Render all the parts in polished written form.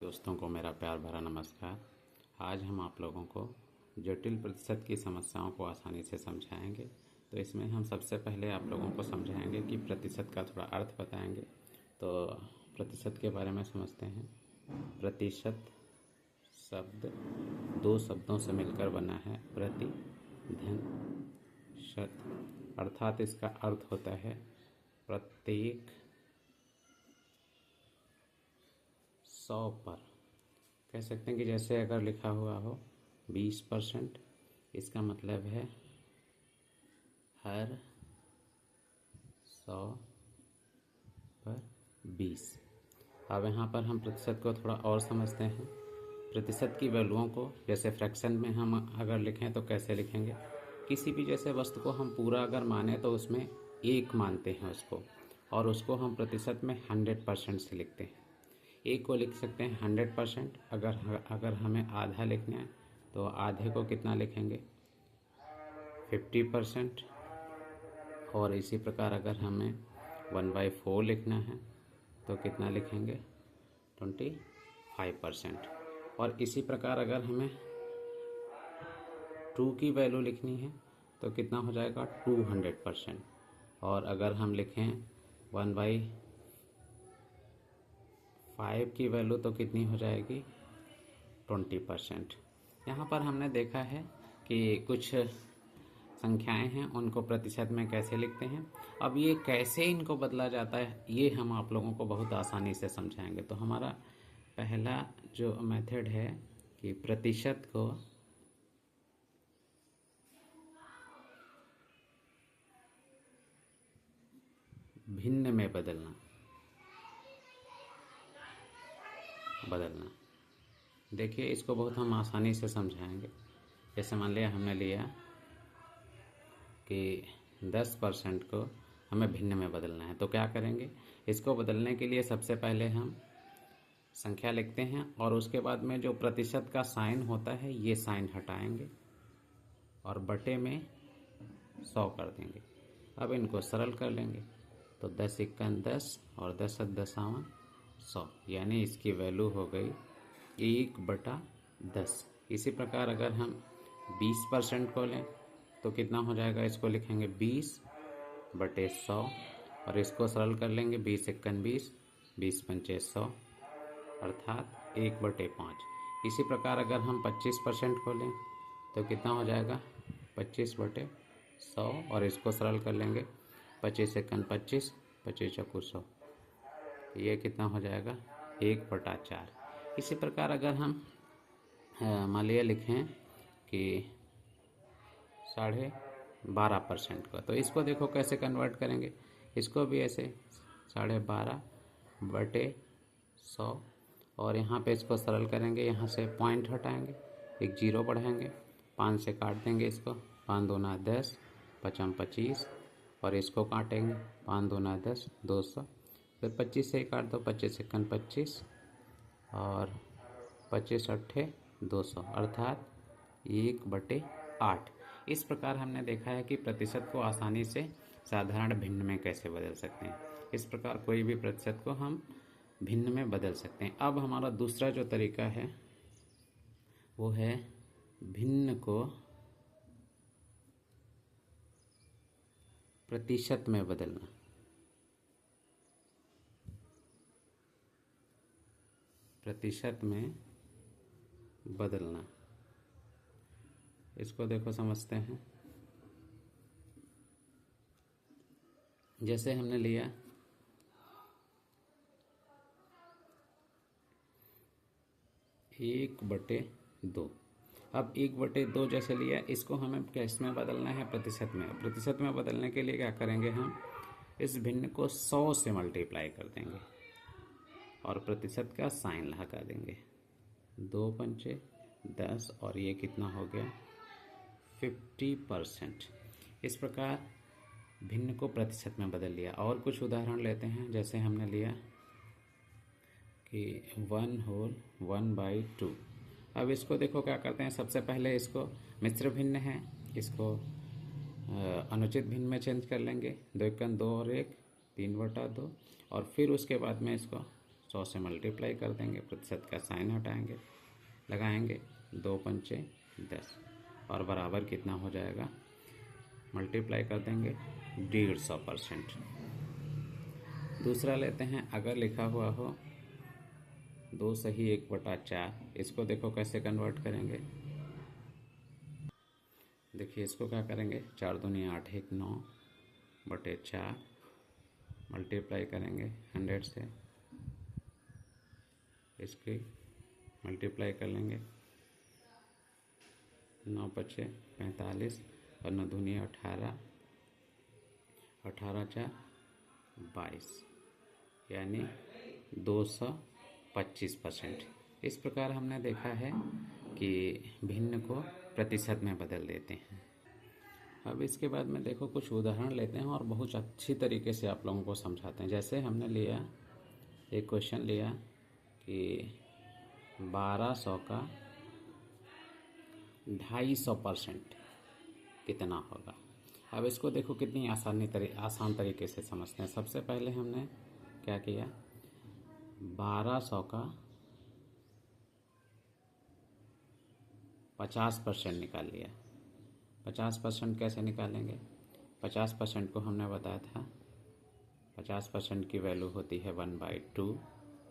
दोस्तों को मेरा प्यार भरा नमस्कार। आज हम आप लोगों को जटिल प्रतिशत की समस्याओं को आसानी से समझाएंगे। तो इसमें हम सबसे पहले आप लोगों को समझाएंगे कि प्रतिशत का थोड़ा अर्थ बताएंगे। तो प्रतिशत के बारे में समझते हैं। प्रतिशत शब्द दो शब्दों से मिलकर बना है, प्रति धन शत, अर्थात इसका अर्थ होता है प्रत्येक 100 पर। कह सकते हैं कि जैसे अगर लिखा हुआ हो 20%, इसका मतलब है हर 100 पर 20। अब यहाँ पर हम प्रतिशत को थोड़ा और समझते हैं। प्रतिशत की वैल्यूओं को जैसे फ्रैक्शन में हम अगर लिखें तो कैसे लिखेंगे। किसी भी जैसे वस्तु को हम पूरा अगर माने तो उसमें एक मानते हैं उसको, और उसको हम प्रतिशत में 100% से लिखते हैं। एक को लिख सकते हैं 100%। अगर हमें आधा लिखना है तो आधे को कितना लिखेंगे 50%। और इसी प्रकार अगर हमें 1/4 लिखना है तो कितना लिखेंगे 25%। और इसी प्रकार अगर हमें 2 की वैल्यू लिखनी है तो कितना हो जाएगा 200%। और अगर हम लिखें 1/5 की वैल्यू तो कितनी हो जाएगी 20%। यहाँ पर हमने देखा है कि कुछ संख्याएं हैं, उनको प्रतिशत में कैसे लिखते हैं। अब ये कैसे इनको बदला जाता है ये हम आप लोगों को बहुत आसानी से समझाएंगे। तो हमारा पहला जो मेथड है कि प्रतिशत को भिन्न में बदलना। देखिए इसको बहुत हम आसानी से समझाएंगे। जैसे मान लिया हमने लिया कि 10% को हमें भिन्न में बदलना है, तो क्या करेंगे। इसको बदलने के लिए सबसे पहले हम संख्या लिखते हैं और उसके बाद में जो प्रतिशत का साइन होता है ये साइन हटाएंगे और बटे में 100 कर देंगे। अब इनको सरल कर लेंगे तो 10 × 10 और 10 × 10 = 100, यानी इसकी वैल्यू हो गई 1/10। इसी प्रकार अगर हम 20% को लें तो कितना हो जाएगा, इसको लिखेंगे 20/100 और इसको सरल कर लेंगे 20 × 20, 20 × 5 = 100, अर्थात 1/5। इसी प्रकार अगर हम 25% को लें तो कितना हो जाएगा 25/100 और इसको सरल कर लेंगे 25 × 25, 25 × 100, ये कितना हो जाएगा 1/4। इसी प्रकार अगर हम मान लिया लिखें कि 12.5% का, तो इसको देखो कैसे कन्वर्ट करेंगे। इसको भी ऐसे 12.5/100 और यहाँ पे इसको सरल करेंगे, यहाँ से पॉइंट हटाएंगे, एक जीरो बढ़ाएंगे, 5 से काट देंगे इसको, 5 × 2 = 10, 5 × 25 और इसको काटेंगे 5 × 2 = 10, 200। फिर 25 से काट दो, 25 × 25 और 25 × 8 = 200, अर्थात 1/8। इस प्रकार हमने देखा है कि प्रतिशत को आसानी से साधारण भिन्न में कैसे बदल सकते हैं। इस प्रकार कोई भी प्रतिशत को हम भिन्न में बदल सकते हैं। अब हमारा दूसरा जो तरीका है वो है भिन्न को प्रतिशत में बदलना। प्रतिशत में बदलना, इसको देखो समझते हैं। जैसे हमने लिया 1/2। अब 1/2 जैसे लिया, इसको हमें किस में बदलना है प्रतिशत में। प्रतिशत में बदलने के लिए क्या करेंगे, हम इस भिन्न को 100 से मल्टीप्लाई कर देंगे और प्रतिशत का साइन लगा देंगे, 2 × 5 = 10 और ये कितना हो गया 50%। इस प्रकार भिन्न को प्रतिशत में बदल लिया। और कुछ उदाहरण लेते हैं। जैसे हमने लिया कि 1/2। अब इसको देखो क्या करते हैं, सबसे पहले इसको मिश्र भिन्न है, इसको अनुचित भिन्न में चेंज कर लेंगे, 2 × 2 और 1, 3/2 और फिर उसके बाद में इसको 100 से मल्टीप्लाई कर देंगे, प्रतिशत का साइन हटाएंगे, लगाएंगे 2 पंचे 10 और बराबर कितना हो जाएगा, मल्टीप्लाई कर देंगे 150%। दूसरा लेते हैं, अगर लिखा हुआ हो 2 सही 1/4, इसको देखो कैसे कन्वर्ट करेंगे। देखिए इसको क्या करेंगे, 4 दूनी 8 1 9/4 मल्टीप्लाई करेंगे 100 से, इसकी मल्टीप्लाई कर लेंगे 9 पचे 45 और 9 दूनी 18, 18 4 22 यानी 225%। इस प्रकार हमने देखा है कि भिन्न को प्रतिशत में बदल देते हैं। अब इसके बाद में देखो कुछ उदाहरण लेते हैं और बहुत अच्छी तरीके से आप लोगों को समझाते हैं। जैसे हमने लिया एक क्वेश्चन लिया कि 1200 का 250% कितना होगा। अब इसको देखो कितनी आसान तरीके से समझते हैं। सबसे पहले हमने क्या किया, 1200 का 50% निकाल लिया। 50% कैसे निकालेंगे, 50% को हमने बताया था 50% की वैल्यू होती है 1/2।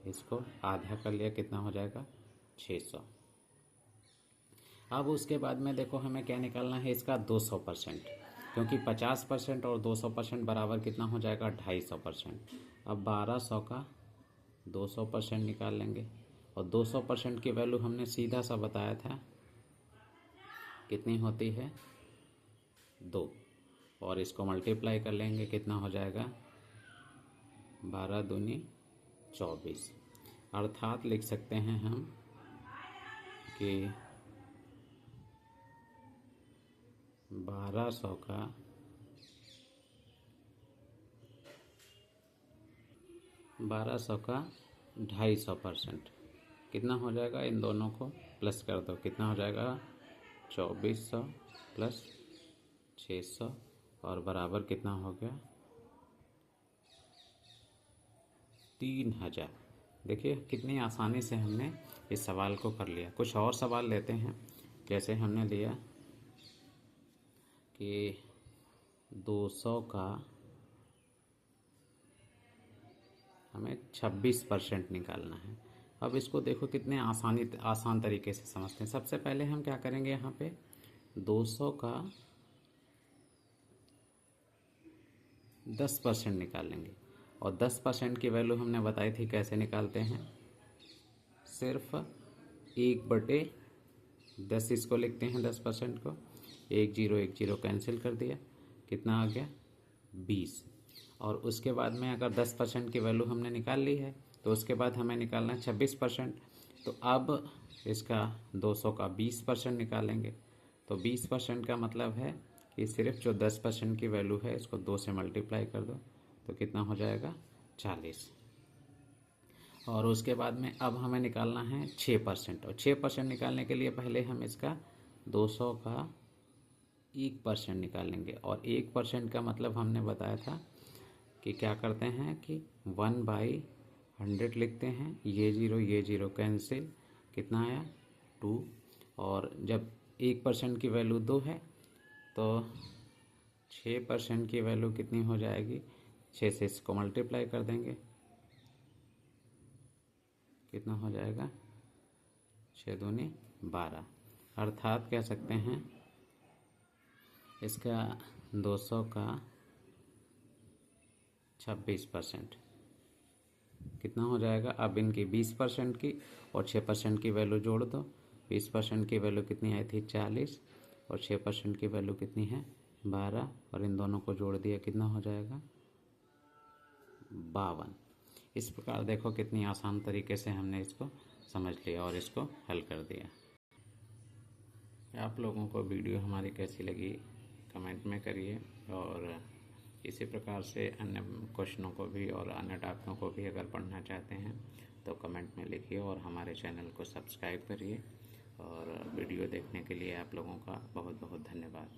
इसको आधा कर लिया, कितना हो जाएगा 600। अब उसके बाद में देखो हमें क्या निकालना है, इसका 200%, क्योंकि 50% और 200% बराबर कितना हो जाएगा 250%। अब 1200 का 200% निकाल लेंगे और 200% की वैल्यू हमने सीधा सा बताया था कितनी होती है 2, और इसको मल्टीप्लाई कर लेंगे, कितना हो जाएगा 12 दूनी 24। अर्थात लिख सकते हैं हम कि 1200 का 250% कितना हो जाएगा, इन दोनों को प्लस कर दो, कितना हो जाएगा 2400 प्लस 600 और बराबर कितना हो गया 3000। देखिए कितनी आसानी से हमने इस सवाल को कर लिया। कुछ और सवाल लेते हैं। जैसे हमने लिया कि 200 का हमें 26% निकालना है। अब इसको देखो कितने आसान तरीके से समझते हैं। सबसे पहले हम क्या करेंगे, यहाँ पे 200 का 10% निकालेंगे और 10% की वैल्यू हमने बताई थी कैसे निकालते हैं, सिर्फ 1/10 इसको लिखते हैं 10% को, 1 0 कैंसिल कर दिया, कितना आ गया 20। और उसके बाद में अगर 10% की वैल्यू हमने निकाल ली है तो उसके बाद हमें निकालना है 26%। तो अब इसका 200 का 20% निकालेंगे, तो 20% का मतलब है कि सिर्फ जो 10% की वैल्यू है इसको 2 से मल्टीप्लाई कर दो, तो कितना हो जाएगा 40। और उसके बाद में अब हमें निकालना है 6%, और 6% निकालने के लिए पहले हम इसका 200 का 1% निकालेंगे। और 1% का मतलब हमने बताया था कि क्या करते हैं कि 1/100 लिखते हैं, ये 0 कैंसिल, कितना आया 2। और जब 1% की वैल्यू 2 है तो 6% की वैल्यू कितनी हो जाएगी, 6 से इसको मल्टीप्लाई कर देंगे, कितना हो जाएगा 6 दूनी 12। अर्थात कह सकते हैं इसका 200 का 26% कितना हो जाएगा। अब इनकी 20% की और 6% की वैल्यू जोड़ दो। 20% की वैल्यू कितनी आई थी 40 और 6% की वैल्यू कितनी है 12, और इन दोनों को जोड़ दिया, कितना हो जाएगा 52। इस प्रकार देखो कितनी आसान तरीके से हमने इसको समझ लिया और इसको हल कर दिया। आप लोगों को वीडियो हमारी कैसी लगी कमेंट में करिए, और इसी प्रकार से अन्य क्वेश्चनों को भी और अन्य टॉपिकों को भी अगर पढ़ना चाहते हैं तो कमेंट में लिखिए और हमारे चैनल को सब्सक्राइब करिए। और वीडियो देखने के लिए आप लोगों का बहुत बहुत धन्यवाद।